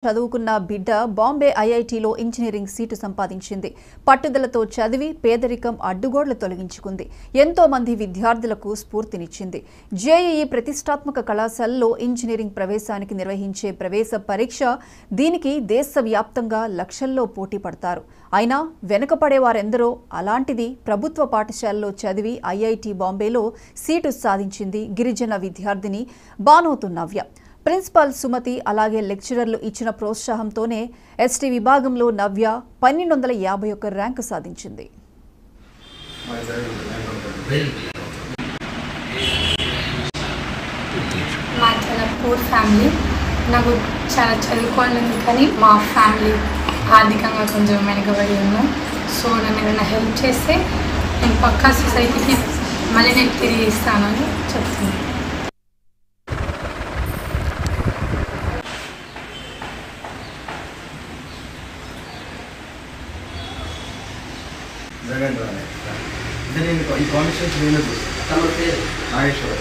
చదువుకున్న బిడ్డ Bombay ఐఐటీలో engineering seat సంపాదించింది. పట్టుదలతో చదివి పేదరికం అడ్డుగోడ్లు తొలగించుకుంది. ఎంతో మంది విద్యార్థులకు స్ఫూర్తినిచ్చింది. జేఈఈ ప్రతిష్టాత్మక కళాశాలలో ఇంజనీరింగ్ ప్రవేశానికి నిర్వహించే ప్రవేశ పరీక్ష. దీనికి దేశవ్యాప్తంగా లక్షల్లో పోటీ పడతారు. అయినా వెనుకపడేవారెందరో. అలాంటిది ప్రభుత్వ పాఠశాలలో చదివి ఐఐటీ బాంబేలో సీటు సాధించింది గిరిజన విద్యార్థిని బానోతు నవ్య. ప్రిన్సిపాల్ సుమతి అలాగే లెక్చరర్లు ఇచ్చిన ప్రోత్సాహంతోనే ఎస్టీ విభాగంలో నవ్య 1251 ర్యాంకు సాధించింది. మా చాలా పూర్ ఫ్యామిలీ. నాకు చాలా చదువుకోవాలని కానీ మా ఫ్యామిలీ ఆర్థికంగా కొంచెం వెనుకబడి ఉన్నాం. సో నన్ను ఏదైనా హెల్ప్ చేస్తే నేను పక్కా సొసైటీకి మళ్ళీ నేను తిరిగి ఇస్తానని చెప్తున్నాను. ఈ కాన్స్టిట్యూషన్ నేను చూస్తాను. నాగేశ్వర